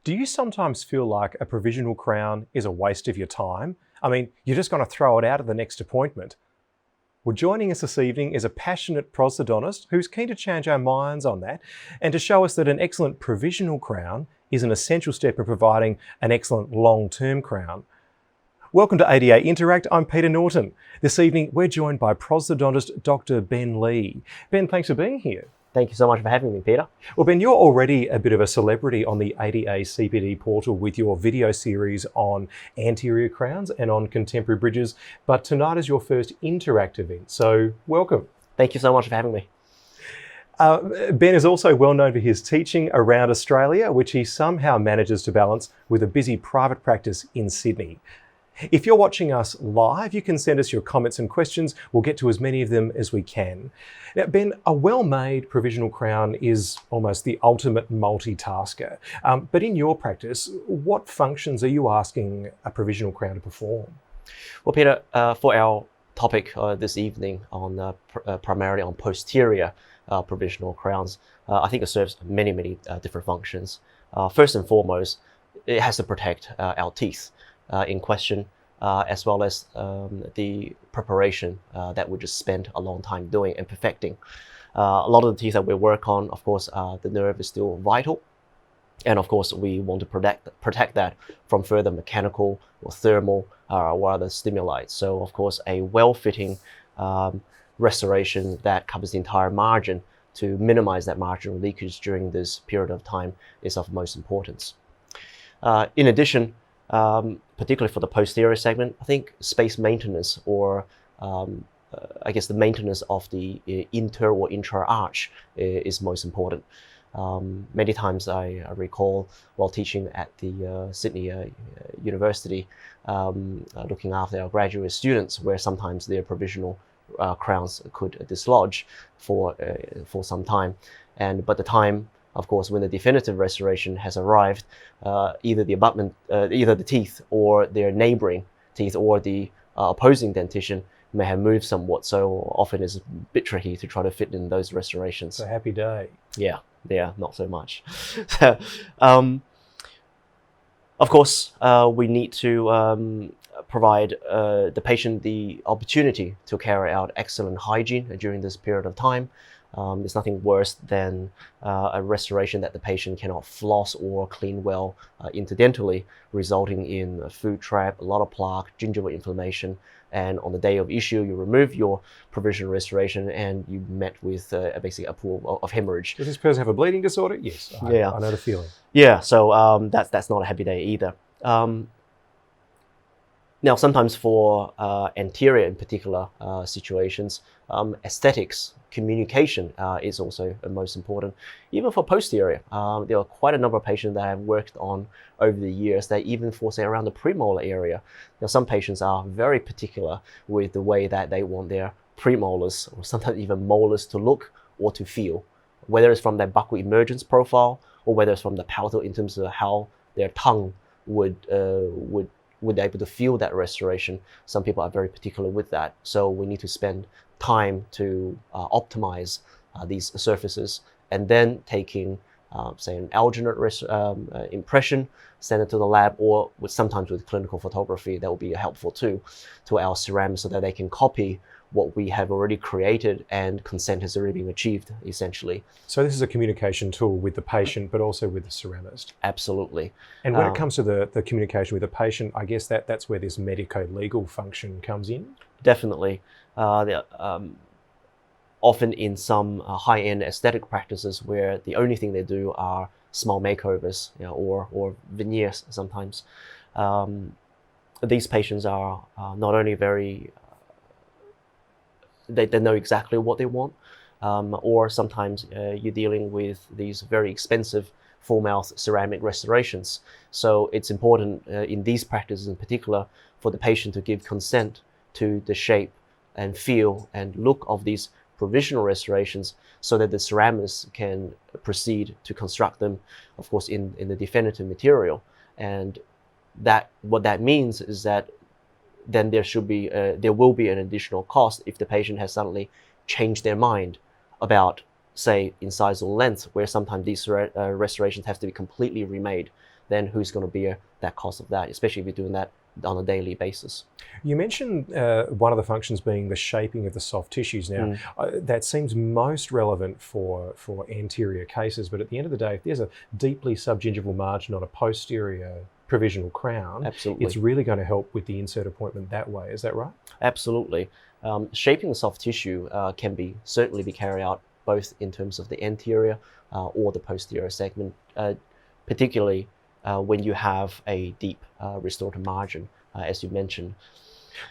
Do you sometimes feel like a provisional crown is a waste of your time? I mean, you're just going to throw it out at the next appointment. Well, joining us this evening is a passionate prosthodontist who's keen to change our minds on that and to show us that an excellent provisional crown is an essential step in providing an excellent long-term crown. Welcome to ADA Interact. I'm Peter Norton. This evening, we're joined by prosthodontist Dr. Ben Lee. Ben, thanks for being here. Thank you so much for having me, Peter. Well, Ben, you're already a bit of a celebrity on the ADA CPD portal with your video series on anterior crowns and on contemporary bridges, but tonight is your first Interact event, so welcome. Thank you so much for having me. Ben is also well known for his teaching around Australia, which he somehow manages to balance with a busy private practice in Sydney. If you're watching us live, you can send us your comments and questions. We'll get to as many of them as we can. Now, Ben, a well-made provisional crown is almost the ultimate multitasker. But in your practice, what functions are you asking a provisional crown to perform? Well, Peter, for our topic this evening on primarily on posterior provisional crowns, I think it serves many different functions. First and foremost, it has to protect our teeth in question, as well as the preparation that we just spent a long time doing and perfecting. A lot of the teeth that we work on, of course, the nerve is still vital. And of course, we want to protect that from further mechanical or thermal or other stimuli. So of course, a well-fitting restoration that covers the entire margin to minimize that marginal leakage during this period of time is of most importance. In addition, particularly for the posterior segment, I think space maintenance or I guess the maintenance of the inter or intra-arch is most important. Many times I recall while teaching at the Sydney University, looking after our graduate students, where sometimes their provisional crowns could dislodge for some time. But the time, of course, when the definitive restoration has arrived, either the abutment, either the teeth or their neighboring teeth or the opposing dentition may have moved somewhat. So often it's a bit tricky to try to fit in those restorations. It's a happy day. Yeah, not so much. Of course, we need to provide the patient the opportunity to carry out excellent hygiene during this period of time. There's nothing worse than a restoration that the patient cannot floss or clean well interdentally, resulting in a food trap, a lot of plaque, gingival inflammation, and on the day of issue, you remove your provisional restoration and you met with basically a pool of hemorrhage. Does this person have a bleeding disorder? Yes, I know the feeling. Yeah, so that's not a happy day either. Now, sometimes for anterior in particular situations, aesthetics, communication is also most important. Even for posterior, there are quite a number of patients that I've worked on over the years that even for, say, around the premolar area. Now, some patients are very particular with the way that they want their premolars or sometimes even molars to look or to feel, whether it's from their buccal emergence profile or whether it's from the palatal in terms of how their tongue would be able to feel that restoration. Some people are very particular with that. So we need to spend time to optimize these surfaces and then taking, say, an alginate impression, send it to the lab, or sometimes with clinical photography, that will be helpful too, to our ceramics so that they can copy what we have already created and consent has already been achieved, essentially. So this is a communication tool with the patient, but also with the ceramist. Absolutely. And when it comes to the communication with the patient, I guess that's where this medico-legal function comes in? Definitely. Often in some high-end aesthetic practices where the only thing they do are small makeovers, or veneers sometimes, these patients are not only very they know exactly what they want, or sometimes you're dealing with these very expensive full mouth ceramic restorations. So it's important in these practices in particular for the patient to give consent to the shape and feel and look of these provisional restorations so that the ceramist can proceed to construct them, of course, in the definitive material. And what that means is that then there will be an additional cost if the patient has suddenly changed their mind about say, incisal length, where sometimes these restorations have to be completely remade, then who's going to bear that cost of that, especially if you're doing that on a daily basis? You mentioned one of the functions being the shaping of the soft tissues. Now, that seems most relevant for anterior cases, but at the end of the day, if there's a deeply subgingival margin on a posterior provisional crown, Absolutely. it's really going to help with the insert appointment that way. Is that right? Absolutely. Shaping the soft tissue can certainly be carried out both in terms of the anterior or the posterior segment, particularly when you have a deep restorative margin, as you mentioned.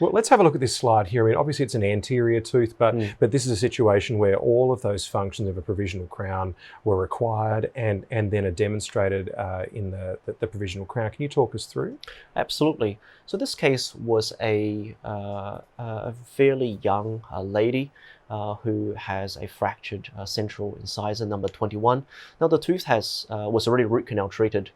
Well, let's have a look at this slide here. I mean, obviously it's an anterior tooth, but this is a situation where all of those functions of a provisional crown were required and then are demonstrated in the provisional crown. Can you talk us through? Absolutely. So this case was a fairly young lady who has a fractured central incisor number 21. Now the tooth was already root canal treated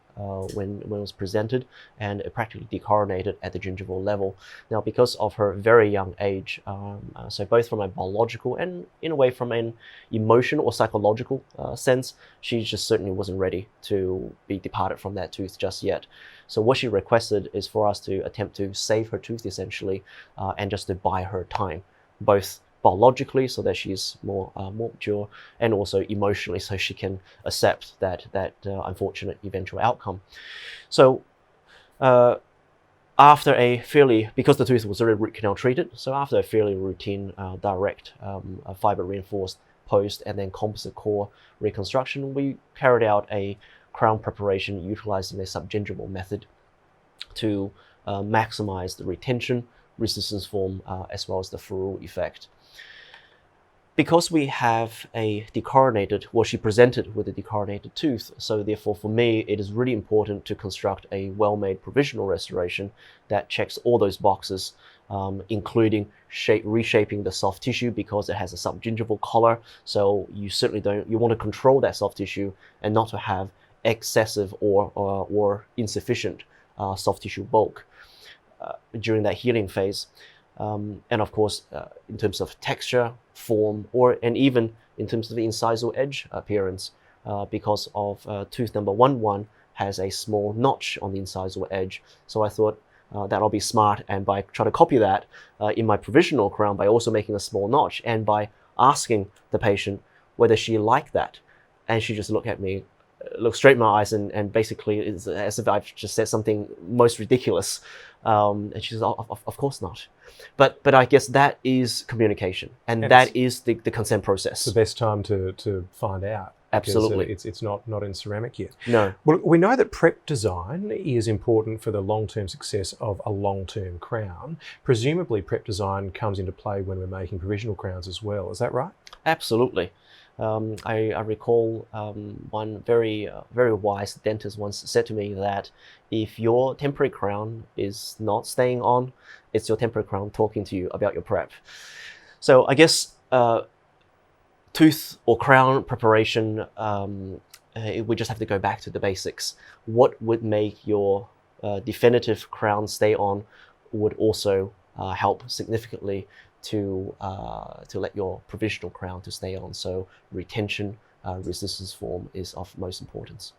when it was presented, and it practically decoronated at the gingival level. Now because of her very young age, so both from a biological and in a way from an emotional or psychological sense, she just certainly wasn't ready to be departed from that tooth just yet. So what she requested is for us to attempt to save her tooth essentially, and just to buy her time, both biologically so that she's more mature, and also emotionally so she can accept that unfortunate eventual outcome. So because the tooth was already root canal treated, so after a fairly routine direct fiber reinforced post and then composite core reconstruction, we carried out a crown preparation utilizing a subgingival method to maximize the retention, resistance form, as well as the Ferrule effect. Because we have a decoronated, well, she presented with a decoronated tooth, so therefore for me it is really important to construct a well-made provisional restoration that checks all those boxes, including reshaping the soft tissue because it has a subgingival collar, so you want to control that soft tissue and not to have excessive or insufficient soft tissue bulk during that healing phase. And of course, in terms of texture, form, and even in terms of the incisal edge appearance, because of tooth number 11 has a small notch on the incisal edge. So I thought that I'll be smart, and by trying to copy that in my provisional crown by also making a small notch, and by asking the patient whether she liked that. And she just looked at me, looked straight in my eyes, and basically it's as if I've just said something most ridiculous. And she says, oh, of course not. But I guess that is communication, and that is the consent process. It's the best time to find out. Absolutely. It's not in ceramic yet. No. Well, we know that prep design is important for the long-term success of a long-term crown. Presumably prep design comes into play when we're making provisional crowns as well. Is that right? Absolutely. I recall one very wise dentist once said to me that if your temporary crown is not staying on, it's your temporary crown talking to you about your prep. So I guess tooth or crown preparation, we just have to go back to the basics. What would make your definitive crown stay on would also help significantly to let your provisional crown to stay on. So retention, resistance form is of most importance.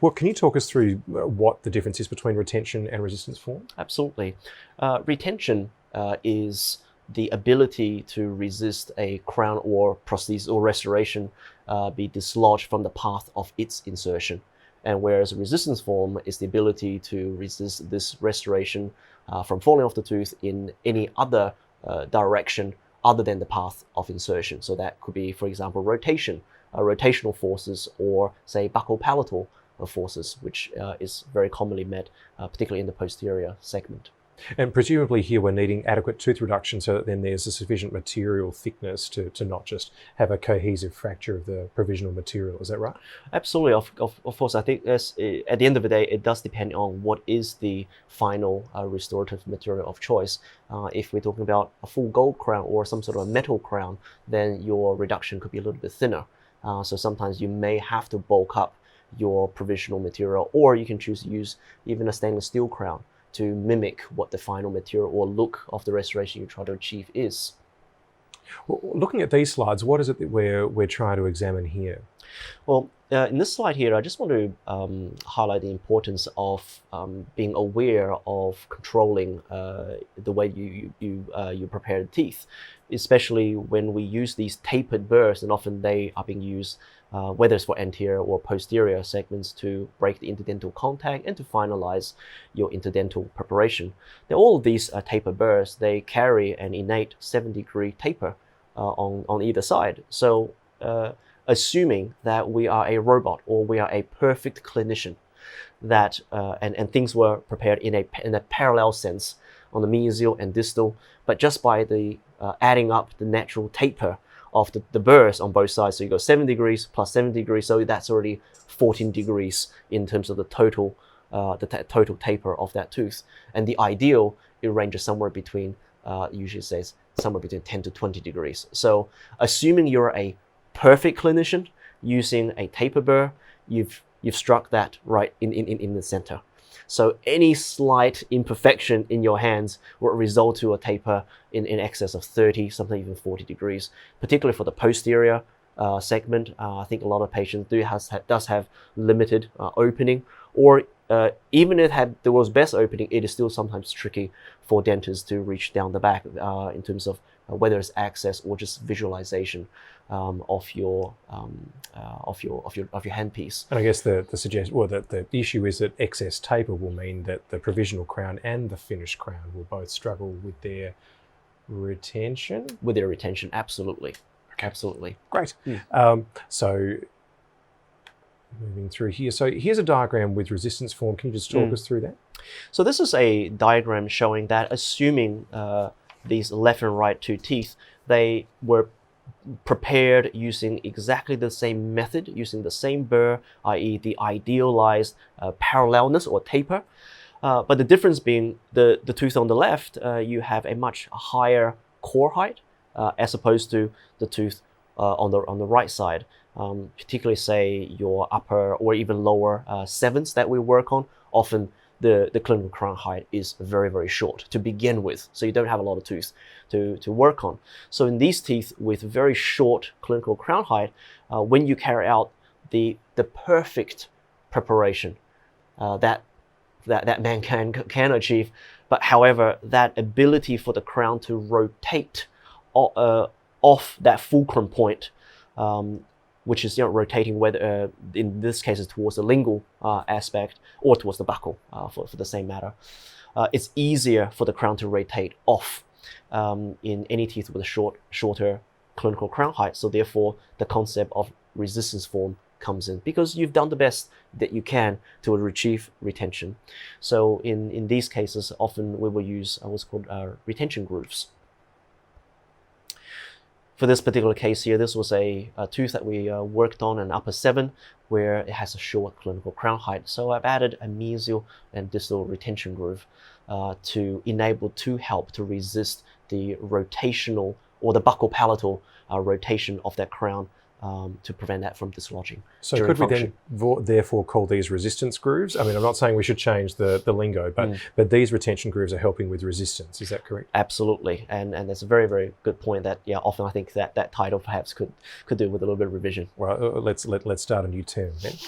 Well, can you talk us through what the difference is between retention and resistance form? Absolutely. Retention is the ability to resist a crown or prosthesis or restoration be dislodged from the path of its insertion. And whereas resistance form is the ability to resist this restoration from falling off the tooth in any other direction other than the path of insertion. So that could be, for example, rotation, rotational forces, or say buccal-palatal forces, which is very commonly met, particularly in the posterior segment. And presumably here we're needing adequate tooth reduction so that then there's a sufficient material thickness to not just have a cohesive fracture of the provisional material. Is that right? Absolutely. Of course, I think at the end of the day, it does depend on what is the final restorative material of choice. If we're talking about a full gold crown or some sort of a metal crown, then your reduction could be a little bit thinner. So sometimes you may have to bulk up your provisional material, or you can choose to use even a stainless steel crown to mimic what the final material or look of the restoration you try to achieve is. Well, looking at these slides, what is it that we're trying to examine here? Well, in this slide here, I just want to highlight the importance of being aware of controlling the way you prepare the teeth, especially when we use these tapered burrs, and often they are being used whether it's for anterior or posterior segments to break the interdental contact and to finalize your interdental preparation. Now, all of these taper burrs, they carry an innate 7-degree taper on either side. So assuming that we are a robot or we are a perfect clinician, that and things were prepared in a parallel sense on the mesial and distal, but just by the adding up the natural taper of the burrs on both sides, so you go 7 degrees plus 7 degrees, so that's already 14 degrees in terms of the total total taper of that tooth. And the ideal, it ranges somewhere between usually says somewhere between 10 to 20 degrees. So assuming you're a perfect clinician using a taper burr, you've struck that right in the center. So any slight imperfection in your hands will result to a taper in excess of 30, sometimes even 40 degrees, particularly for the posterior segment. I think a lot of patients does have limited opening, or even if there was best opening, it is still sometimes tricky for dentists to reach down the back in terms of whether it's access or just visualization of your handpiece. And I guess the issue is that excess taper will mean that the provisional crown and the finished crown will both struggle with their retention. With their retention, absolutely. Okay. Absolutely. Great. So moving through here. So here's a diagram with resistance form. Can you just talk us through that? So this is a diagram showing that assuming these left and right two teeth, they were prepared using exactly the same method, using the same burr, i.e. the idealized parallelness or taper. But the difference being the tooth on the left, you have a much higher core height as opposed to the tooth on the right side. Particularly say your upper or even lower sevens that we work on, often the clinical crown height is very, very short to begin with. So you don't have a lot of teeth to work on. So in these teeth with very short clinical crown height, when you carry out the perfect preparation that man can achieve, but however, that ability for the crown to rotate off that fulcrum point, which is rotating whether in this case is towards the lingual aspect or towards the buccal for the same matter. It's easier for the crown to rotate off in any teeth with a shorter clinical crown height. So therefore, the concept of resistance form comes in because you've done the best that you can to achieve retention. So in these cases, often we will use what's called retention grooves. For this particular case here, this was a tooth that we worked on, an upper 7, where it has a short clinical crown height. So I've added a mesial and distal retention groove to help to resist the rotational or the buccal palatal rotation of that crown to prevent that from dislodging. So could we then therefore call these resistance grooves? I mean, I'm not saying we should change the lingo, but these retention grooves are helping with resistance. Is that correct? Absolutely, and that's a very, very good point. That often I think that title perhaps could do with a little bit of revision. Well, let's start a new term then.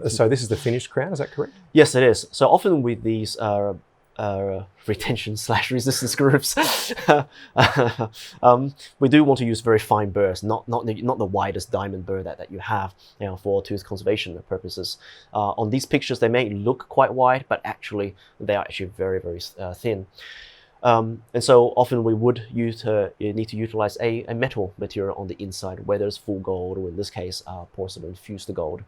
So this is the finished crown. Is that correct? Yes, it is. So often with these retention/resistance grooves, we do want to use very fine burrs, not the widest diamond burr that you have, for tooth conservation purposes. On these pictures, they may look quite wide, but actually they are actually very, very thin. And so often we would need to utilize a metal material on the inside, whether it's full gold or in this case porcelain fused gold.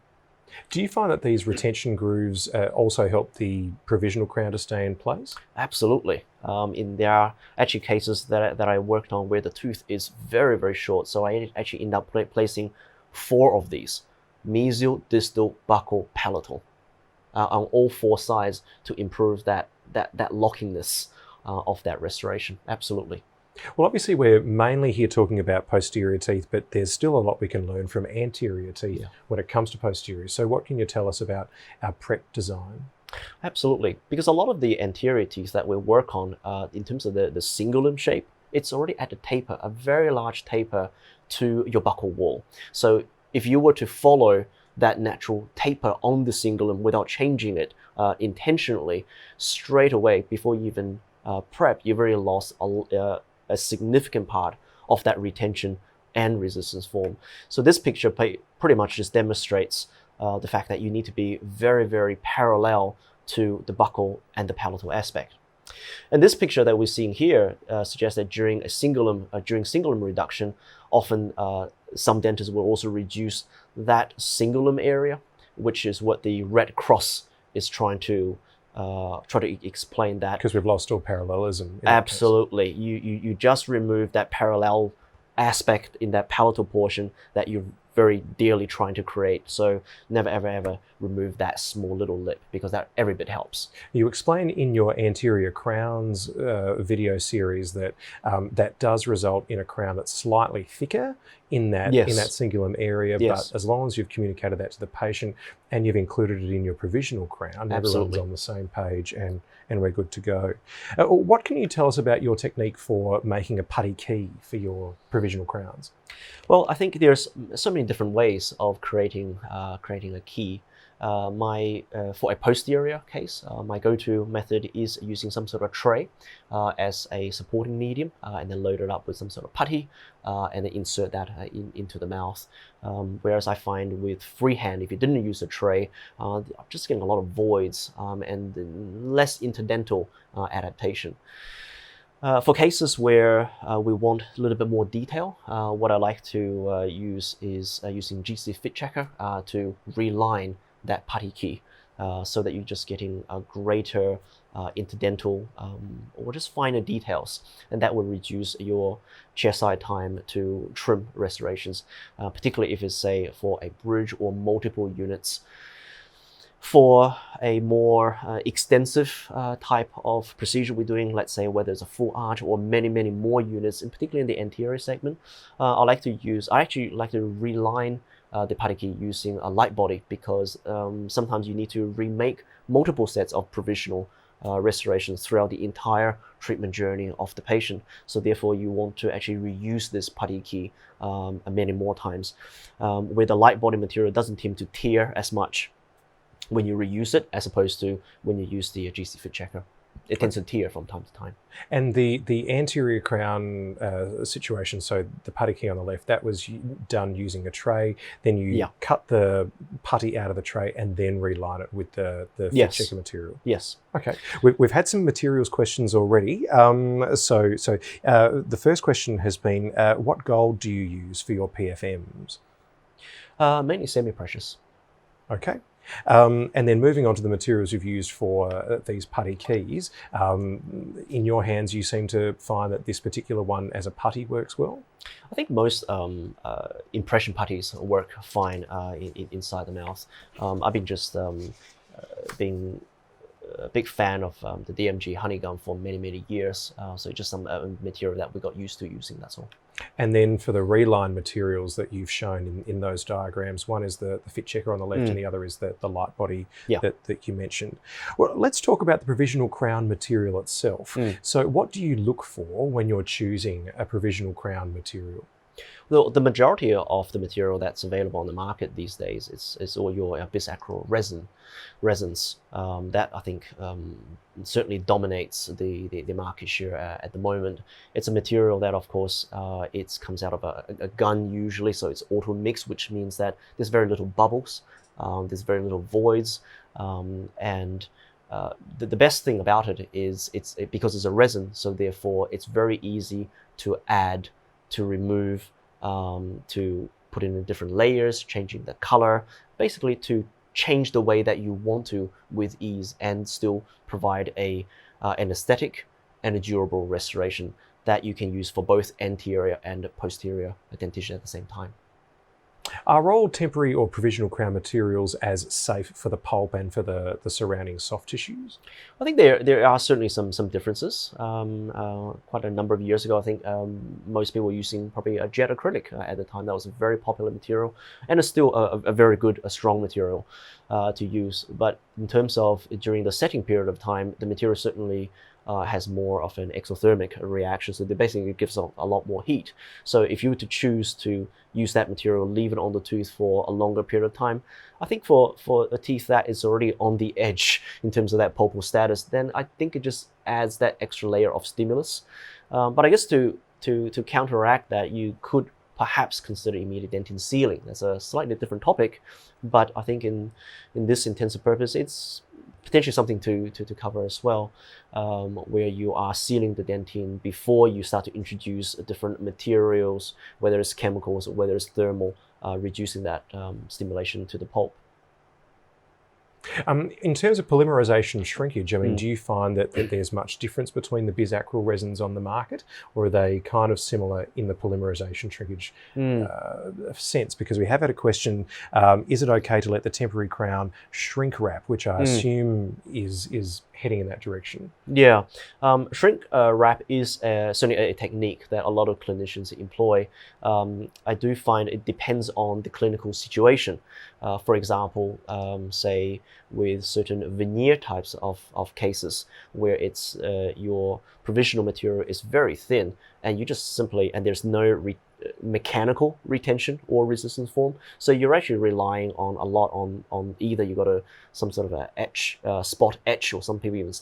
Do you find that these retention grooves also help the provisional crown to stay in place? Absolutely. There are actually cases that I worked on where the tooth is very, very short. So I actually end up placing 4 of these, mesial, distal, buccal, palatal, on all 4 sides to improve that lockingness of that restoration. Absolutely. Well, obviously we're mainly here talking about posterior teeth, but there's still a lot we can learn from anterior teeth when it comes to posterior. So what can you tell us about our prep design? Absolutely, because a lot of the anterior teeth that we work on in terms of the cingulum shape it's already at a taper, a very large taper to your buccal wall. So if you were to follow that natural taper on the cingulum without changing it intentionally, straight away, before you even prep, you've already lost a significant part of that retention and resistance form. So this picture pretty much just demonstrates the fact that you need to be very, very parallel to the buccal and the palatal aspect. And this picture that we're seeing here suggests that during cingulum reduction, often some dentists will also reduce that cingulum area, which is what the red cross is trying to explain that. Because we've lost all parallelism. Absolutely. You just remove that parallel aspect in that palatal portion that you're very dearly trying to create. So never, ever, ever remove that small little lip, because that every bit helps. You explain in your anterior crowns video series that that does result in a crown that's slightly thicker in that cingulum area, but as long as you've communicated that to the patient and you've included it in your provisional crown, everyone's on the same page and we're good to go. What can you tell us about your technique for making a putty key for your provisional crowns? Well, I think there's so many different ways of creating a key. For a posterior case, my go-to method is using some sort of tray as a supporting medium, and then load it up with some sort of putty, and then insert that into the mouth. Whereas I find with freehand, if you didn't use a tray, I'm just getting a lot of voids and less interdental adaptation. For cases where we want a little bit more detail, what I like to use is using GC Fit Checker to reline that putty key, so that you're just getting a greater interdental or just finer details, and that will reduce your chairside time to trim restorations, particularly if it's, say, for a bridge or multiple units. For a more extensive type of procedure we're doing, let's say whether it's a full arch or many more units, and particularly in the anterior segment, I actually like to reline the putty key using a light body, because sometimes you need to remake multiple sets of provisional restorations throughout the entire treatment journey of the patient. So therefore, you want to actually reuse this putty key many more times. With a light body material, it doesn't tend to tear as much when you reuse it, as opposed to when you use the GC Fit Checker. It tends to tear from time to time. And the anterior crown situation, so the putty key on the left, that was done using a tray. Then you cut the putty out of the tray and then reline it with the Fit Checker material. Yes. Okay. We've had some materials questions already. So the first question has been, what gold do you use for your PFMs? Mainly semi-precious. Okay. And then moving on to the materials you've used for these putty keys, in your hands you seem to find that this particular one as a putty works well? I think most impression putties work fine inside the mouth. I've been just being a big fan of the DMG honeycomb for many years, so just some material that we got used to using, that's all. And then for the reline materials that you've shown in those diagrams, one is the Fit Checker on the left and the other is the light body that you mentioned. Well, let's talk about the provisional crown material itself. So what do you look for when you're choosing a provisional crown material? Well, the majority of the material that's available on the market these days is all your bisacral resins. That I think certainly dominates the market share at the moment. It's a material that, of course, it comes out of a gun usually, so it's auto mix, which means that there's very little bubbles, there's very little voids, and the best thing about it is because it's a resin, so therefore it's very easy to add, to remove, to put in different layers, changing the color, basically to change the way that you want to with ease, and still provide an aesthetic and a durable restoration that you can use for both anterior and posterior dentition at the same time. Are all temporary or provisional crown materials as safe for the pulp and for the surrounding soft tissues? I think there are certainly some differences. Quite a number of years ago, I think most people were using probably a jet acrylic at the time. That was a very popular material, and it's still a very good, strong material to use. But in terms of during the setting period of time, the material certainly has more of an exothermic reaction, so it basically gives off a lot more heat. So if you were to choose to use that material, leave it on the tooth for a longer period of time, I think for a teeth that is already on the edge in terms of that pulpal status, then I think it just adds that extra layer of stimulus. But I guess to counteract that, you could perhaps consider immediate dentin sealing. That's a slightly different topic, but I think in this intensive purpose, it's potentially something to cover as well, where you are sealing the dentin before you start to introduce different materials, whether it's chemicals or whether it's thermal, reducing that stimulation to the pulp. In terms of polymerization shrinkage, I mean, do you find that there's much difference between the bisacral resins on the market, or are they kind of similar in the polymerization shrinkage sense? Because we have had a question, is it okay to let the temporary crown shrink wrap, which I assume is heading in that direction? Yeah, shrink wrap is certainly a technique that a lot of clinicians employ. I do find it depends on the clinical situation. For example, say with certain veneer types of cases where it's your provisional material is very thin, and you just simply, and there's no mechanical retention or resistance form, so you're actually relying on a lot on either you got some sort of a etch, spot etch, or some people even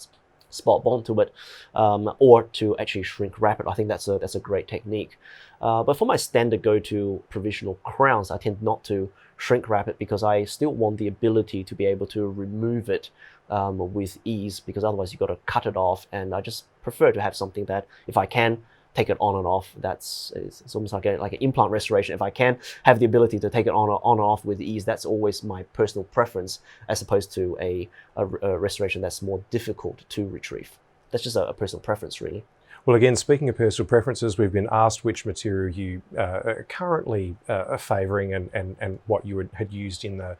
spot bond to it, or to actually shrink wrap it. I think that's a great technique. But for my standard go-to provisional crowns, I tend not to shrink wrap it because I still want the ability to be able to remove it with ease, because otherwise you've got to cut it off, and I just prefer to have something that if I can take it on and off, it's almost like an implant restoration. If I can have the ability to take it on and off with ease, that's always my personal preference, as opposed to a restoration that's more difficult to retrieve. That's just a personal preference, really. Well, again, speaking of personal preferences, we've been asked which material you are currently favouring and what you had used in the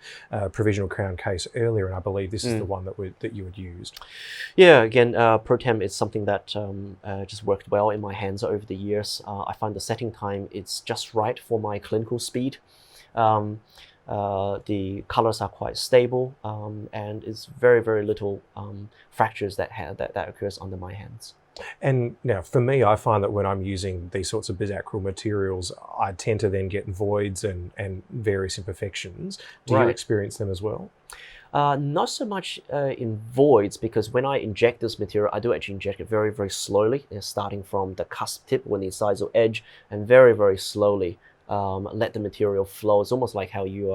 provisional crown case earlier, and I believe this is the one that you had used. Yeah, again, ProTem is something that just worked well in my hands over the years. I find the setting time, it's just right for my clinical speed. The colors are quite stable, and it's very, very little fractures that occurs under my hands. And now, for me, I find that when I'm using these sorts of bisacral materials, I tend to then get voids and various imperfections. Do you experience them as well? Not so much in voids, because when I inject this material, I do actually inject it very, very slowly, starting from the cusp tip when the incisal edge, and very, very slowly let the material flow. It's almost like how you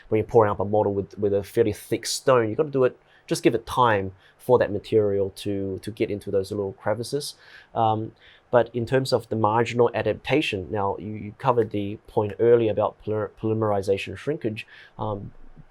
when you're pouring up a model with a fairly thick stone, you've got to do it, just give it time for that material to get into those little crevices. But in terms of the marginal adaptation, now you covered the point earlier about polymerization shrinkage.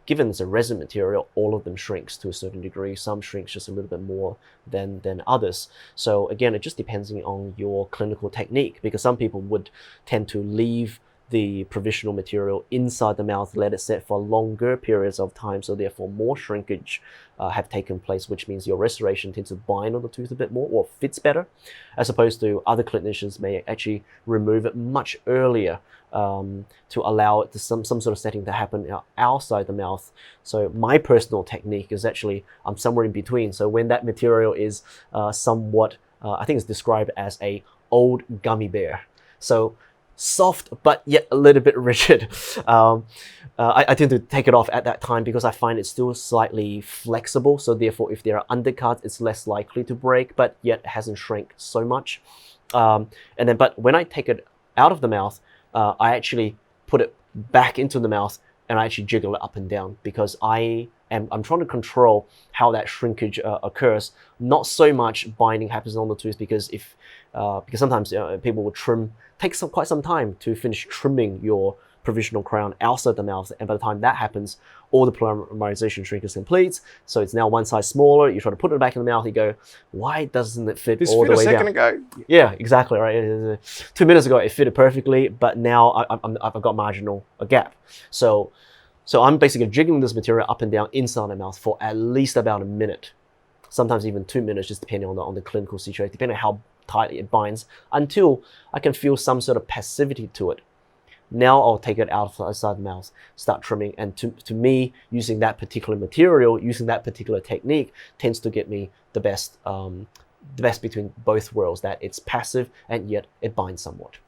Given it's a resin material, all of them shrinks to a certain degree. Some shrinks just a little bit more than others. So again, it just depends on your clinical technique, because some people would tend to leave the provisional material inside the mouth, let it set for longer periods of time, so therefore more shrinkage have taken place, which means your restoration tends to bind on the tooth a bit more, or fits better, as opposed to other clinicians may actually remove it much earlier to allow it to some sort of setting to happen outside the mouth. So my personal technique is actually, I'm somewhere in between. So when that material is somewhat, I think it's described as a old gummy bear. So soft, but yet a little bit rigid. I tend to take it off at that time because I find it's still slightly flexible. So therefore, if there are undercuts, it's less likely to break, but yet it hasn't shrank so much. But when I take it out of the mouth, I actually put it back into the mouth and I actually jiggle it up and down, because I'm trying to control how that shrinkage occurs. Not so much binding happens on the tooth, because because sometimes people will take quite some time to finish trimming your provisional crown outside the mouth, and by the time that happens, all the polymerization shrinkage completes. So it's now one size smaller. You try to put it back in the mouth. You go, why doesn't it fit all the way down? This fit a second ago. Yeah, exactly right. 2 minutes ago it fitted perfectly, but now I've got marginal gap. So I'm basically jiggling this material up and down inside the mouth for at least about a minute, sometimes even 2 minutes, just depending on the clinical situation, depending on how tightly it binds, until I can feel some sort of passivity to it. Now I'll take it outside the mouth, start trimming, and to me, using that particular material, using that particular technique tends to get me the best the best between both worlds, that it's passive and yet it binds somewhat.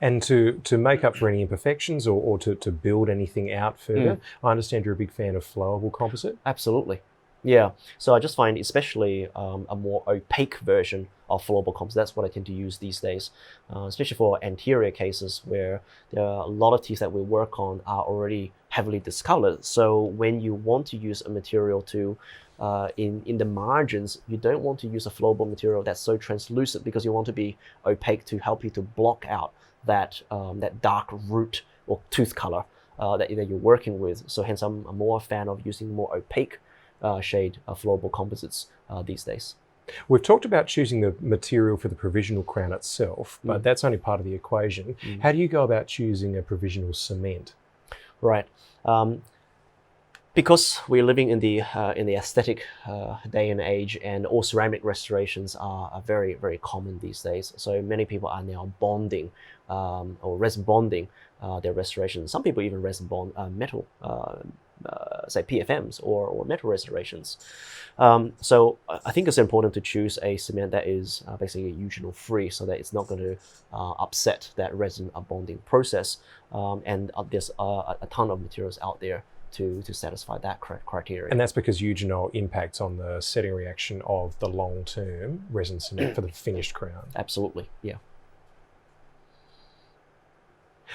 And to make up for any imperfections or to build anything out further, I understand you're a big fan of flowable composite. Absolutely. Yeah, so I just find especially a more opaque version of flowable composite, that's what I tend to use these days, especially for anterior cases where there are a lot of teeth that we work on are already heavily discolored. So when you want to use a material to, in the margins, you don't want to use a flowable material that's so translucent because you want to be opaque to help you to block out that, that dark root or tooth color that you're working with. So hence I'm more a fan of using more opaque shade of flowable composites these days. We've talked about choosing the material for the provisional crown itself, but that's only part of the equation. How do you go about choosing a provisional cement? Right. Because we're living in the aesthetic day and age, and all ceramic restorations are very, very common these days. So many people are now bonding or resin bonding their restorations. Some people even resin bond metal, say PFMs or metal restorations. So I think it's important to choose a cement that is basically eugenol free, so that it's not going to upset that resin bonding process. And there's a ton of materials out there to satisfy that criteria. And that's because eugenol impacts on the setting reaction of the long-term resin cement for the finished crown. Absolutely, yeah.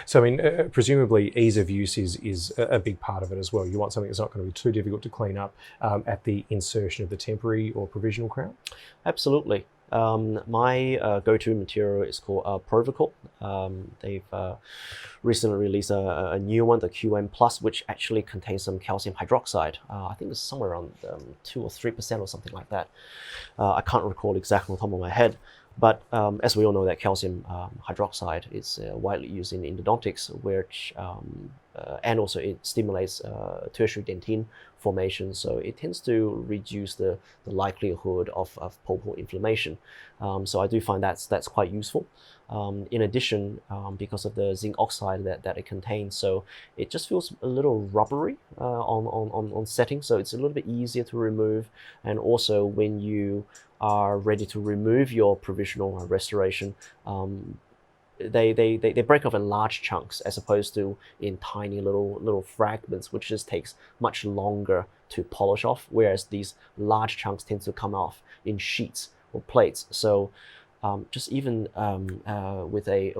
So, I mean, presumably ease of use is a big part of it as well. You want something that's not going to be too difficult to clean up at the insertion of the temporary or provisional crown? Absolutely. My go-to material is called Provisional. They've recently released a new one, the QM Plus, which actually contains some calcium hydroxide. I think it's somewhere around 2 or 3% or something like that. I can't recall exactly on the top of my head. But as we all know, that calcium hydroxide is widely used in endodontics, which and also it stimulates tertiary dentine formation, so it tends to reduce the likelihood of pulpal inflammation. So I do find that's quite useful. In addition, because of the zinc oxide that it contains, so it just feels a little rubbery on setting, so it's a little bit easier to remove. And also when you are ready to remove your provisional restoration, they break off in large chunks as opposed to in tiny little fragments, which just takes much longer to polish off, whereas these large chunks tend to come off in sheets or plates. So just even with a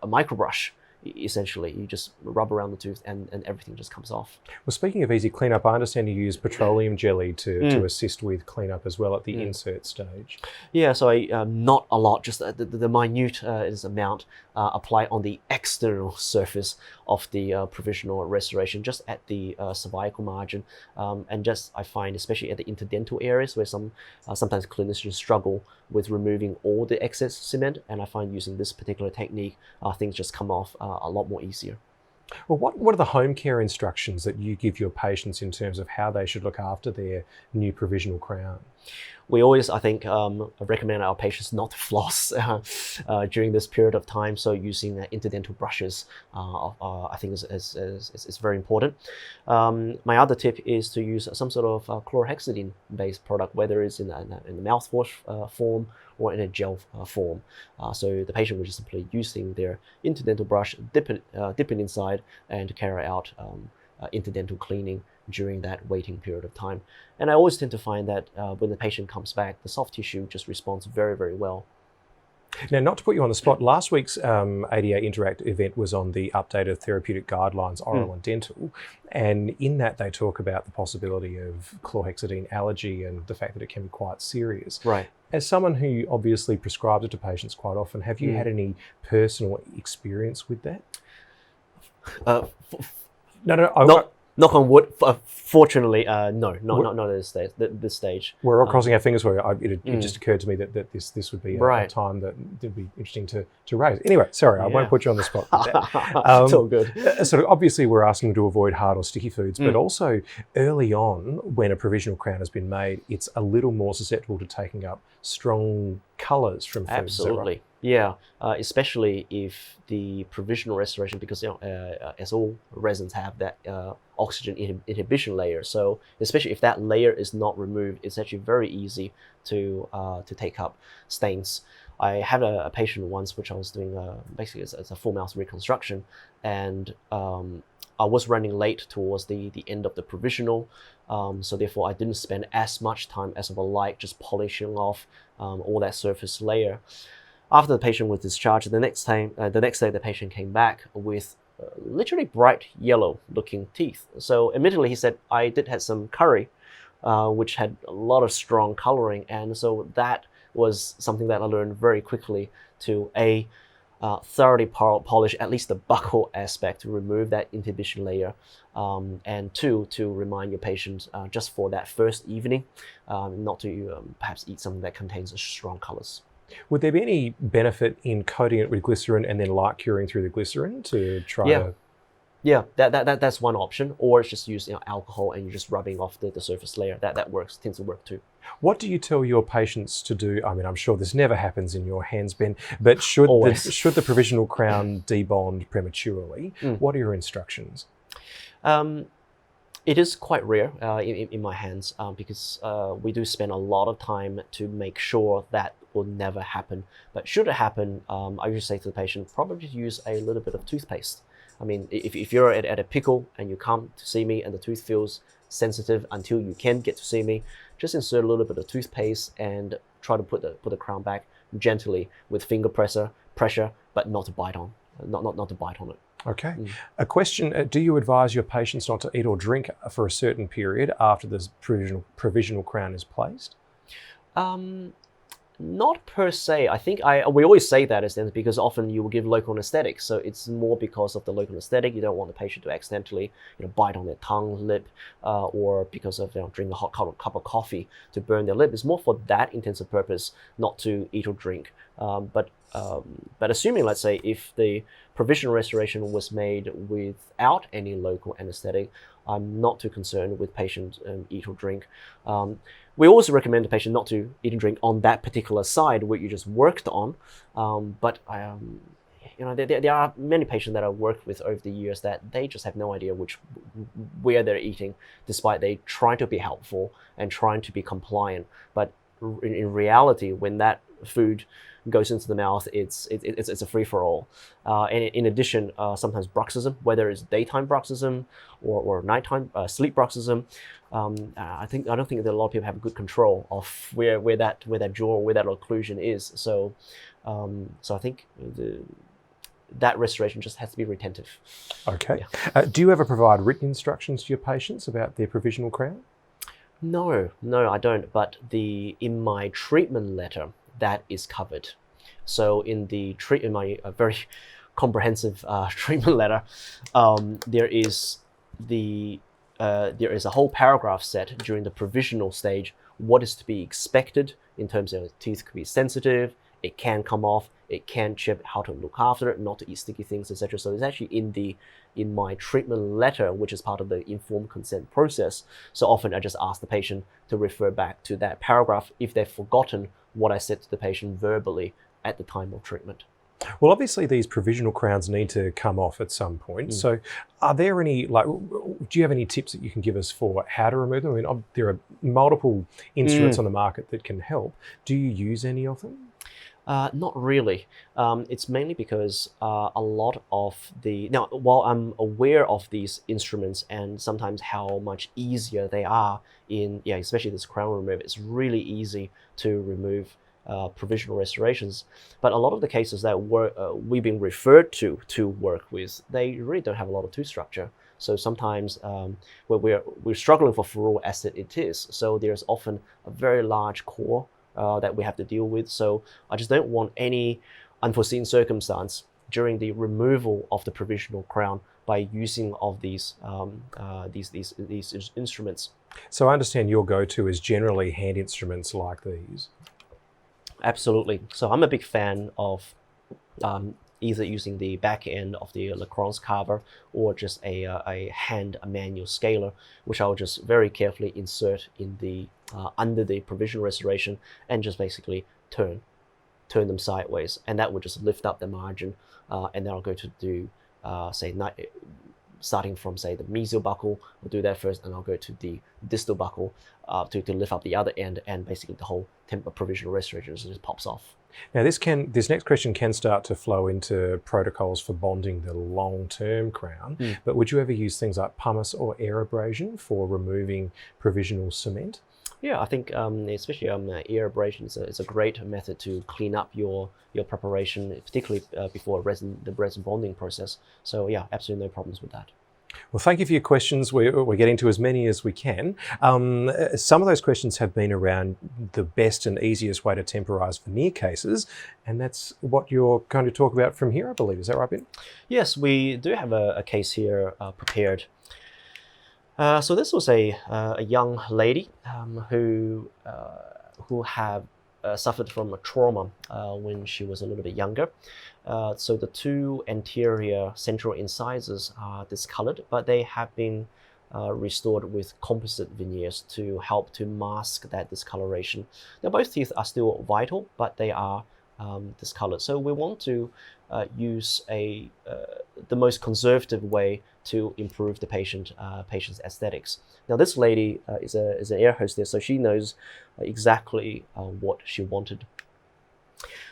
micro brush, essentially you just rub around the tooth and everything just comes off. Well, speaking of easy cleanup, I understand you use petroleum jelly to assist with cleanup as well at the insert stage. Yeah, so I not a lot, just the minute amount apply on the external surface of the provisional restoration, just at the cervical margin, and just I find especially at the interdental areas where sometimes clinicians struggle with removing all the excess cement, and I find using this particular technique, things just come off a lot more easier. Well, what are the home care instructions that you give your patients in terms of how they should look after their new provisional crown? We always, I think, recommend our patients not to floss during this period of time. So using interdental brushes, I think is very important. My other tip is to use some sort of chlorhexidine-based product, whether it's in the mouthwash form or in a gel form. So the patient will just simply using their interdental brush, dip it inside, and carry out interdental cleaning during that waiting period of time. And I always tend to find that when the patient comes back, the soft tissue just responds very, very well. Now, not to put you on the spot, last week's ADA Interact event was on the updated therapeutic guidelines, oral and dental, and in that they talk about the possibility of chlorhexidine allergy and the fact that it can be quite serious. Right. As someone who obviously prescribes it to patients quite often, have you had any personal experience with that? No. Knock on wood. Fortunately, no, not at this stage. We're all crossing our fingers for it. It just occurred to me that this would be a time that would be interesting to raise. Anyway, sorry, I won't put you on the spot with that. It's all good. So obviously we're asking to avoid hard or sticky foods, but also early on when a provisional crown has been made, it's a little more susceptible to taking up strong colours from foods. Absolutely. Yeah, especially if the provisional restoration, because as all resins have that oxygen inhibition layer. So especially if that layer is not removed, it's actually very easy to take up stains. I had a patient once, which I was doing basically as a full mouth reconstruction, and I was running late towards the end of the provisional, so therefore I didn't spend as much time as I would like just polishing off all that surface layer. After the patient was discharged, the next day the patient came back with literally bright yellow looking teeth. So immediately he said, I did have some curry, which had a lot of strong coloring, and so that was something that I learned very quickly to thoroughly polish at least the buccal aspect to remove that inhibition layer, and two, to remind your patient just for that first evening not to perhaps eat something that contains strong colors. Would there be any benefit in coating it with glycerin and then light curing through the glycerin to try to... Yeah, that's one option, or it's just use alcohol and you're just rubbing off the surface layer. That works, tends to work too. What do you tell your patients to do? I mean, I'm sure this never happens in your hands, Ben, but should the provisional crown debond prematurely, what are your instructions? It is quite rare in my hands because we do spend a lot of time to make sure that will never happen. But should it happen, I usually say to the patient, probably use a little bit of toothpaste. I mean, if you're at a pickle and you come to see me and the tooth feels sensitive until you can get to see me, just insert a little bit of toothpaste and try to put the crown back gently with finger pressure, but not to bite on, not to bite on it. Okay. A question, do you advise your patients not to eat or drink for a certain period after the provisional crown is placed? Not per se. I think we always say that is because often you will give local anesthetic, so it's more because of the local anesthetic. You don't want the patient to accidentally bite on their tongue, lip, or because of drinking a hot cup of coffee to burn their lip. It's more for that intensive purpose, not to eat or drink. But assuming, let's say, if the provisional restoration was made without any local anesthetic, I'm not too concerned with patient eat or drink. We also recommend the patient not to eat and drink on that particular side where you just worked on. But there are many patients that I've worked with over the years that they just have no idea where they're eating, despite they trying to be helpful and trying to be compliant. But in reality, when that food goes into the mouth, it's a free-for-all. And in addition, sometimes bruxism, whether it's daytime bruxism or nighttime sleep bruxism, I don't think that a lot of people have good control of where that jaw or where that occlusion is. So I think that restoration just has to be retentive. Okay. Yeah. Do you ever provide written instructions to your patients about their provisional crown? No, I don't. But in my treatment letter, that is covered. So in my very comprehensive treatment letter, there is a whole paragraph set during the provisional stage. What is to be expected in terms of teeth could be sensitive, it can come off, it can chip, how to look after it, not to eat sticky things, etc. So it's actually in my treatment letter, which is part of the informed consent process. So often I just ask the patient to refer back to that paragraph if they've forgotten what I said to the patient verbally at the time of treatment. Well, obviously these provisional crowns need to come off at some point. So are there any, do you have any tips that you can give us for how to remove them? I mean, there are multiple instruments on the market that can help. Do you use any of them? Not really. It's mainly because a lot of now, while I'm aware of these instruments and sometimes how much easier they are especially this crown removal, it's really easy to remove provisional restorations. But a lot of the cases that we've been referred to work with, they really don't have a lot of tooth structure. So sometimes we're struggling for furrow as it is. So there's often a very large core that we have to deal with. So I just don't want any unforeseen circumstance during the removal of the provisional crown by using of these instruments. So I understand your go-to is generally hand instruments like these. Absolutely. So I'm a big fan of either using the back end of the Lacrosse carver or just a manual scaler, which I'll just very carefully insert in the under the provisional restoration and just basically turn. turn them sideways, and that would just lift up the margin, and then I'll go to do, starting from, say, the mesial buccal, I'll do that first, and I'll go to the distal buccal to lift up the other end, and basically the whole provisional restoration just pops off. Now, this next question can start to flow into protocols for bonding the long-term crown, but would you ever use things like pumice or air abrasion for removing provisional cement? Yeah, I think especially air abrasion is a great method to clean up your preparation, particularly before the resin bonding process. So yeah, absolutely no problems with that. Well, thank you for your questions. We're getting to as many as we can. Some of those questions have been around the best and easiest way to temporise veneer cases, and that's what you're going to talk about from here, I believe. Is that right, Ben? Yes, we do have a case here prepared. So this was a young lady who had suffered from a trauma when she was a little bit younger. So the two anterior central incisors are discolored, but they have been restored with composite veneers to help to mask that discoloration. Now both teeth are still vital, but they are discolored. So we want to use the most conservative way to improve the patient's aesthetics. Now this lady is an air hostess, so she knows exactly what she wanted.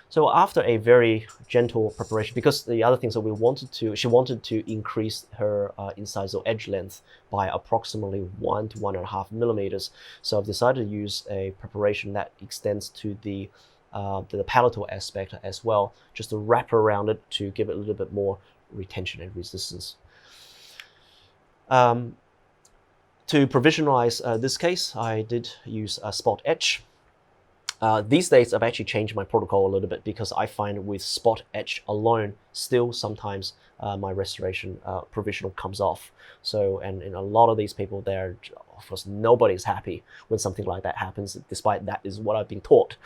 So after a very gentle preparation, because the other things that she wanted to increase her incisal edge length by approximately 1 to 1.5 millimeters. So I've decided to use a preparation that extends to the palatal aspect as well, just to wrap around it to give it a little bit more retention and resistance. To provisionalize this case, I did use a spot etch. These days, I've actually changed my protocol a little bit because I find with spot etch alone, still sometimes my restoration provisional comes off. So, and in a lot of these people, of course, nobody's happy when something like that happens, despite that is what I've been taught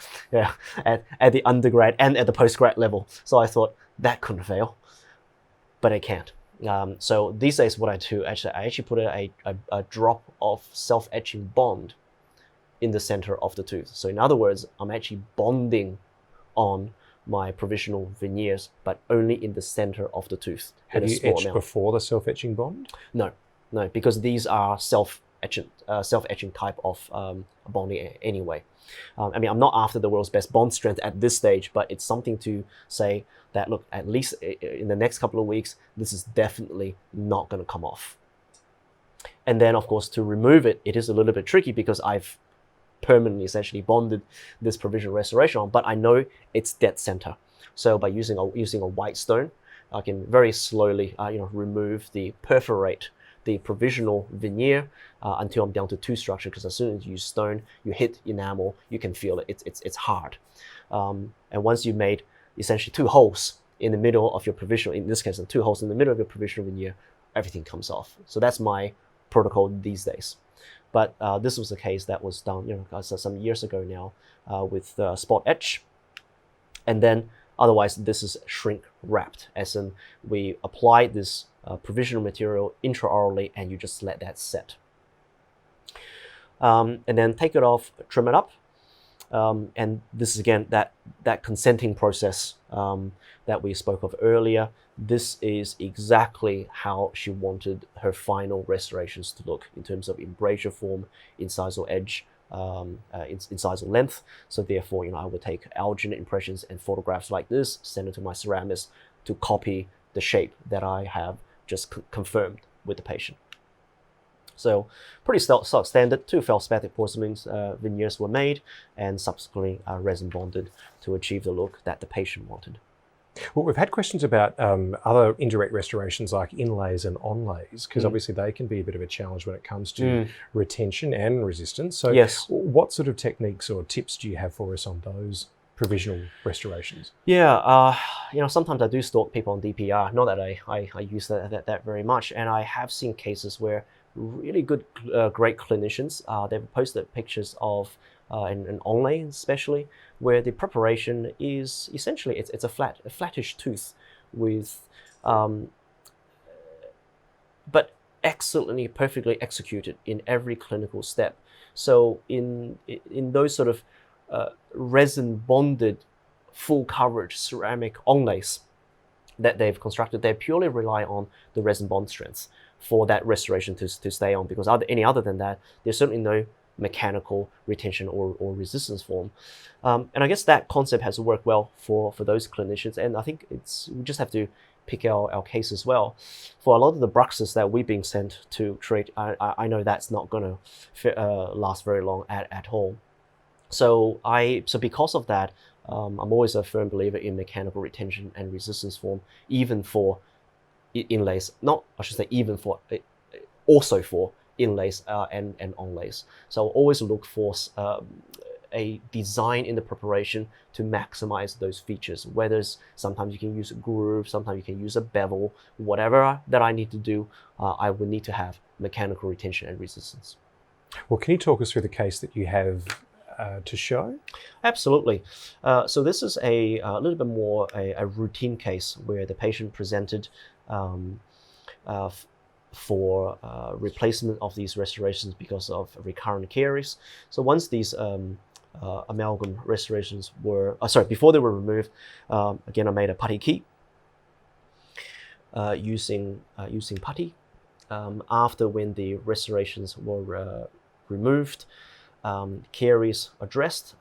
at the undergrad and at the postgrad level. So I thought that couldn't fail, but it can't. So these days, what I do, I actually put a drop of self-etching bond in the center of the tooth. So in other words, I'm actually bonding on my provisional veneers, but only in the center of the tooth. Have you etched before the self-etching bond? No, because these are self-etching type of bonding anyway. I mean, I'm not after the world's best bond strength at this stage, but it's something to say that, look, at least in the next couple of weeks, this is definitely not going to come off. And then, of course, to remove it, it is a little bit tricky because I've permanently essentially bonded this provisional restoration on, but I know it's dead center. So by using a white stone, I can very slowly perforate the provisional veneer until I'm down to two structure, because as soon as you use stone, you hit enamel, you can feel it. It's hard. And once you've made essentially two holes in the middle of your provisional, in this case, two holes in the middle of your provisional veneer, everything comes off. So that's my protocol these days. But this was a case that was done, some years ago now with spot etch, and then otherwise this is shrink wrapped, as in we apply this provisional material intraorally and you just let that set, and then take it off, trim it up, and this is again that consenting process that we spoke of earlier. This is exactly how she wanted her final restorations to look in terms of embrasure form, incisal edge, incisal length. So therefore, I would take alginate impressions and photographs like this, send it to my ceramist to copy the shape that I have just confirmed with the patient. So pretty stock standard, 2 feldspathic porcelain veneers were made and subsequently resin bonded to achieve the look that the patient wanted. Well, we've had questions about other indirect restorations like inlays and onlays, because obviously they can be a bit of a challenge when it comes to retention and resistance. So yes, what sort of techniques or tips do you have for us on those provisional restorations? Yeah, sometimes I do stalk people on DPR. Not that I use that very much, and I have seen cases where really good, great clinicians, they've posted pictures of an onlay especially, where the preparation is essentially it's a flattish tooth with but excellently, perfectly executed in every clinical step. So in those sort of resin bonded full coverage ceramic onlays that they've constructed. They purely rely on the resin bond strength for that restoration to stay on, because any other than that, there's certainly no mechanical retention or resistance form. And I guess that concept has worked well for those clinicians, and I think we just have to pick our case as well. For a lot of the bruxes that we've been sent to treat, I know that's not going to last very long at all. So because of that, I'm always a firm believer in mechanical retention and resistance form, even for inlays. Also for inlays and onlays. So always look for a design in the preparation to maximize those features. Whether sometimes you can use a groove, sometimes you can use a bevel, whatever that I need to do, I would need to have mechanical retention and resistance. Well, can you talk us through the case that you have to show? Absolutely. So this is a little bit more a routine case where the patient presented for replacement of these restorations because of recurrent caries. So once these amalgam restorations were, before they were removed, again, I made a putty key using putty. After when the restorations were removed, caries addressed.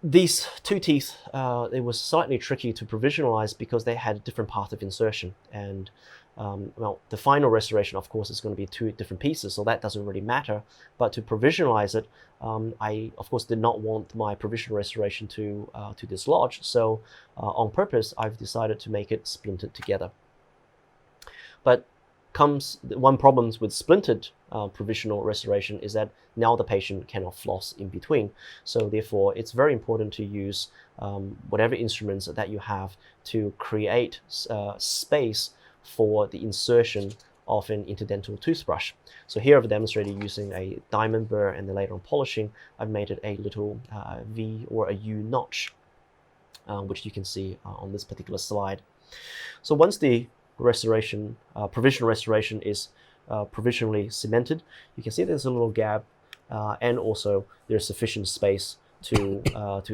These two teeth, it was slightly tricky to provisionalize because they had different paths of insertion. And well, the final restoration, of course, is going to be two different pieces, so that doesn't really matter. But to provisionalize it, I, of course, did not want my provisional restoration to dislodge. So on purpose, I've decided to make it splintered together. But one problem with splintered provisional restoration is that now the patient cannot floss in between. So therefore, it's very important to use whatever instruments that you have to create space for the insertion of an interdental toothbrush. So here I've demonstrated using a diamond burr, and then later on polishing, I've made it a little V or a U notch, which you can see on this particular slide. So once the provisional restoration is provisionally cemented, you can see there's a little gap, and also there's sufficient space to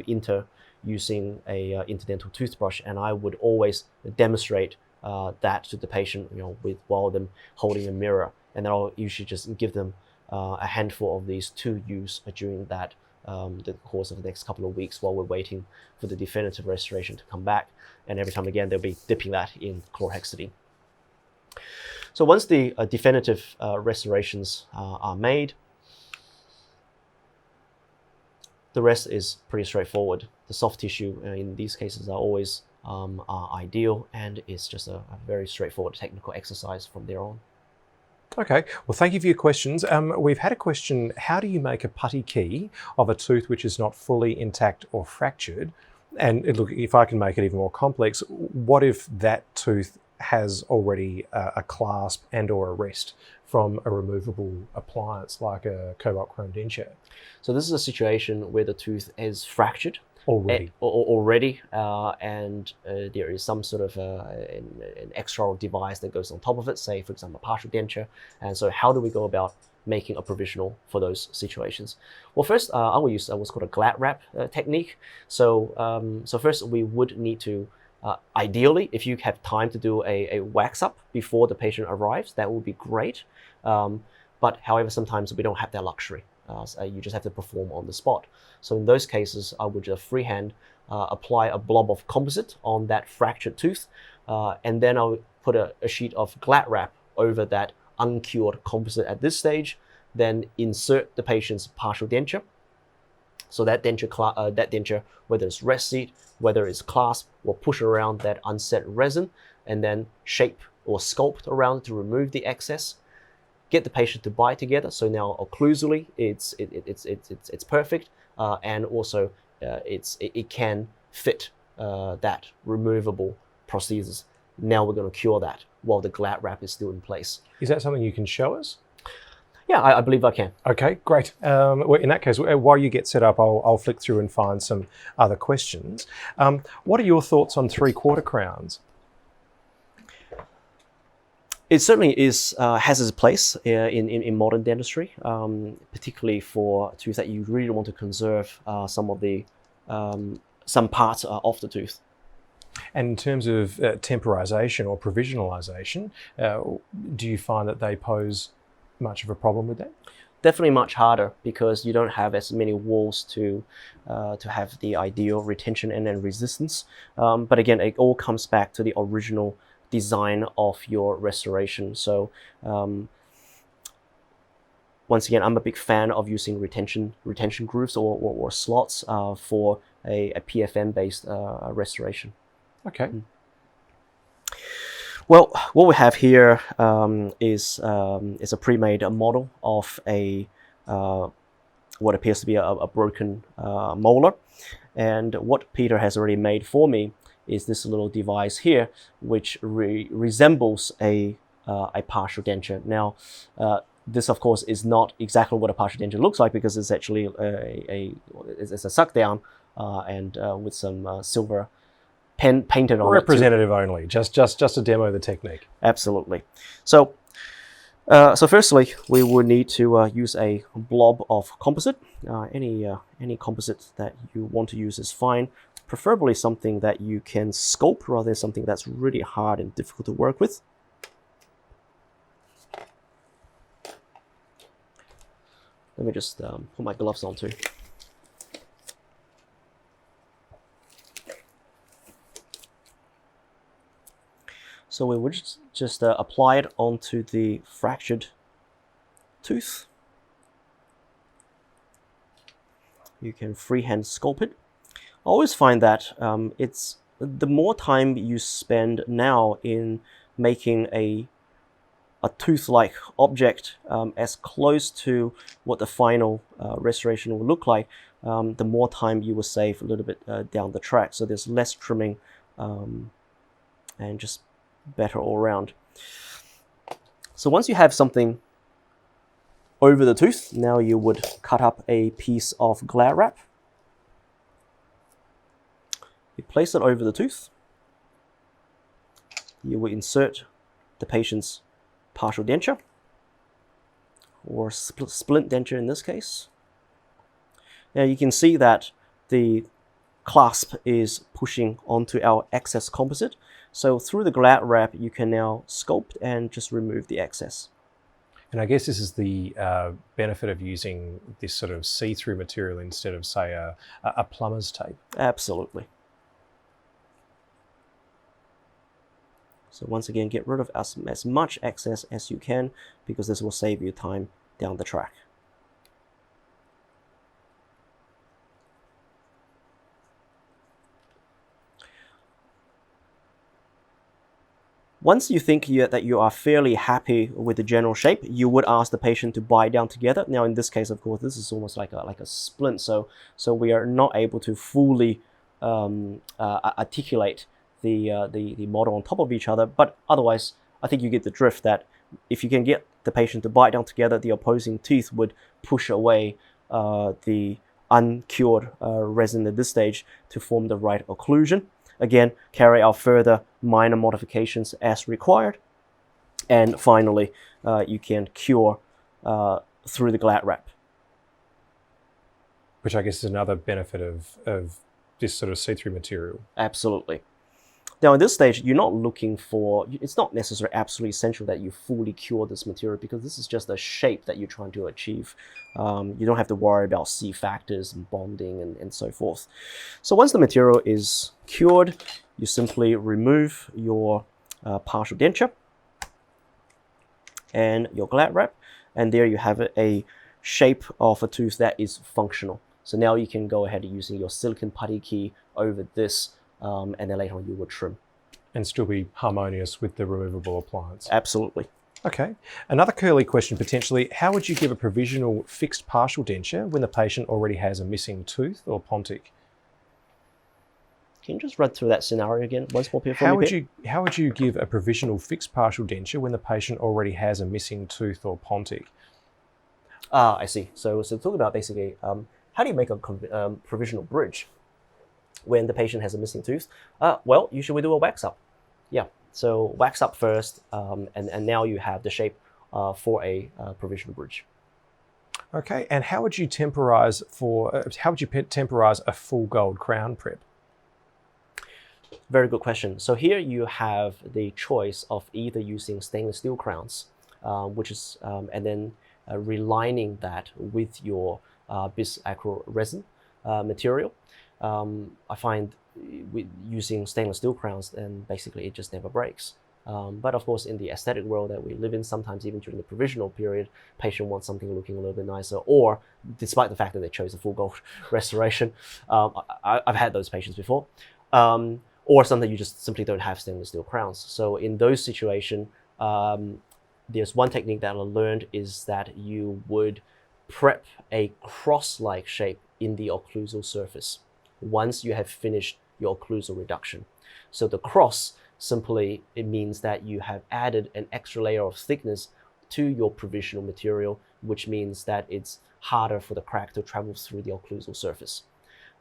enter using a interdental toothbrush. And I would always demonstrate that to the patient, while them holding a mirror, and then I'll usually just give them a handful of these to use during that the course of the next couple of weeks while we're waiting for the definitive restoration to come back. And every time again, they'll be dipping that in chlorhexidine. So once the definitive restorations are made, the rest is pretty straightforward. The soft tissue in these cases are always ideal, and it's just a very straightforward technical exercise from there on. Okay, well, thank you for your questions. We've had a question: how do you make a putty key of a tooth which is not fully intact or fractured? And look, if I can make it even more complex, what if that tooth has already a clasp and or a rest from a removable appliance like a cobalt chrome denture? So this is a situation where the tooth is fractured already, and there is some sort of an extra device that goes on top of it, say for example a partial denture. And so how do we go about making a provisional for those situations? Well, first I will use what's called a glat wrap technique. So first we would need to ideally, if you have time to do a wax up before the patient arrives, that would be great. But however, sometimes we don't have that luxury. So you just have to perform on the spot. So in those cases, I would just freehand apply a blob of composite on that fractured tooth, and then I'll put a sheet of glat wrap over that uncured composite at this stage, then insert the patient's partial denture. So that denture, whether it's rest seat, whether it's clasp, will push around that unset resin and then shape or sculpt around to remove the excess. Get the patient to bite together. So now occlusally, it's perfect, and also it can fit that removable prosthesis. Now we're going to cure that while the glat wrap is still in place. Is that something you can show us? Yeah, I believe I can. Okay, great. Well, in that case, while you get set up, I'll flick through and find some other questions. What are your thoughts on 3/4 crowns? It certainly has its place in modern dentistry, particularly for tooth that you really want to conserve some of the some parts of the tooth. And in terms of temporization or provisionalization, do you find that they pose much of a problem with that? Definitely much harder because you don't have as many walls to have the ideal retention and then resistance. But again, it all comes back to the original design of your restoration. So once again, I'm a big fan of using retention grooves or slots for a PFM based restoration. Okay. Well, what we have here is a pre-made model of a what appears to be a broken molar, and what Peter has already made for me is this little device here, which resembles a partial denture. Now, this of course is not exactly what a partial denture looks like because it's actually it's a suck down and with some silver painted on representative only, just to demo the technique. Absolutely. So firstly, we would need to use a blob of composite. Any composite that you want to use is fine. Preferably something that you can sculpt rather than something that's really hard and difficult to work with. Let me just put my gloves on too. So we would just apply it onto the fractured tooth. You can freehand sculpt it. I always find that it's the more time you spend now in making a tooth-like object as close to what the final restoration will look like, the more time you will save a little bit down the track. So there's less trimming and just better all around. So once you have something over the tooth, now you would cut up a piece of glare wrap. You place it over the tooth. You will insert the patient's partial denture, or splint denture in this case. Now you can see that the clasp is pushing onto our excess composite. So through the glare wrap, you can now sculpt and just remove the excess. And I guess this is the benefit of using this sort of see-through material instead of, say, a plumber's tape. Absolutely. So once again, get rid of as much excess as you can because this will save you time down the track. Once you think that you are fairly happy with the general shape, you would ask the patient to bite down together. Now, in this case, of course, this is almost like a splint, so we are not able to fully articulate the model on top of each other. But otherwise, I think you get the drift that if you can get the patient to bite down together, the opposing teeth would push away the uncured resin at this stage to form the right occlusion. Again, carry out further minor modifications as required. And finally, you can cure through the glare wrap. Which I guess is another benefit of this sort of see-through material. Absolutely. Now, at this stage, you're not looking for, it's not necessarily absolutely essential that you fully cure this material because this is just a shape that you're trying to achieve. You don't have to worry about C factors and bonding and so forth. So once the material is cured, you simply remove your partial denture and your glare wrap, and there you have a shape of a tooth that is functional. So now you can go ahead using your silicone putty key over this, and then later on you will trim. And still be harmonious with the removable appliance. Absolutely. Okay. Another curly question potentially, how would you give a provisional fixed partial denture when the patient already has a missing tooth or pontic? Can you just run through that scenario again once more? How would you give a provisional fixed partial denture when the patient already has a missing tooth or pontic? Ah, I see. So talk about basically how do you make a provisional bridge when the patient has a missing tooth? Well, usually we do a wax up. Yeah, so wax up first, and now you have the shape for a provisional bridge. Okay, and how would you temporize a full gold crown prep? Very good question. So here you have the choice of either using stainless steel crowns, and then relining that with your bis acryl resin material. I find with using stainless steel crowns, then basically it just never breaks. But of course, in the aesthetic world that we live in, sometimes even during the provisional period, patient wants something looking a little bit nicer, or despite the fact that they chose a full gold restoration, I've had those patients before, or something you just simply don't have stainless steel crowns. So in those situations, there's one technique that I learned is that you would prep a cross-like shape in the occlusal surface once you have finished your occlusal reduction. So the cross simply, it means that you have added an extra layer of thickness to your provisional material, which means that it's harder for the crack to travel through the occlusal surface.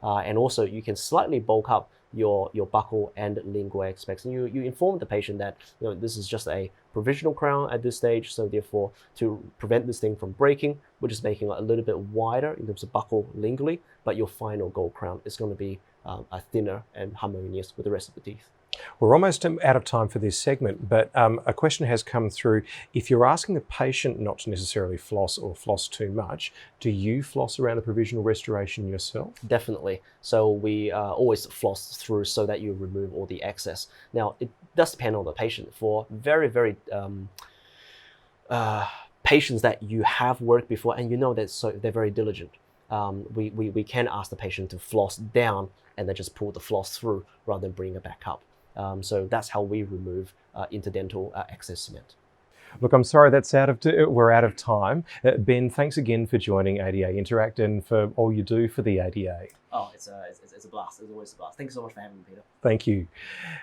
And also you can slightly bulk up your buccal and lingual aspects. And you inform the patient that this is just a provisional crown at this stage, so therefore to prevent this thing from breaking, we're just making it a little bit wider in terms of buccal lingually, but your final gold crown is going to be thinner and harmonious with the rest of the teeth. We're almost out of time for this segment, but a question has come through. If you're asking the patient not to necessarily floss or floss too much, do you floss around the provisional restoration yourself? Definitely. So we always floss through so that you remove all the excess. Now, it does depend on the patient. For very, very patients that you have worked before and that they're very diligent, we can ask the patient to floss down and then just pull the floss through rather than bring it back up. So that's how we remove interdental excess cement. Look, I'm sorry we're out of time. Ben, thanks again for joining ADA Interact and for all you do for the ADA. Oh, it's a blast. It's always a blast. Thanks so much for having me, Peter. Thank you.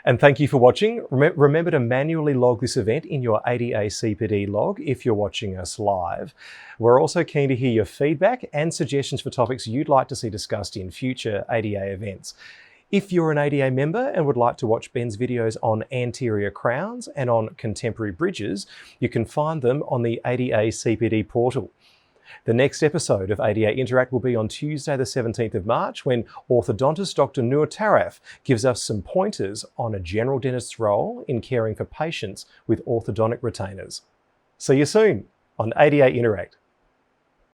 And thank you for watching. Remember to manually log this event in your ADA CPD log if you're watching us live. We're also keen to hear your feedback and suggestions for topics you'd like to see discussed in future ADA events. If you're an ADA member and would like to watch Ben's videos on anterior crowns and on contemporary bridges, you can find them on the ADA CPD portal. The next episode of ADA Interact will be on Tuesday the 17th of March when orthodontist Dr. Noor Taraf gives us some pointers on a general dentist's role in caring for patients with orthodontic retainers. See you soon on ADA Interact.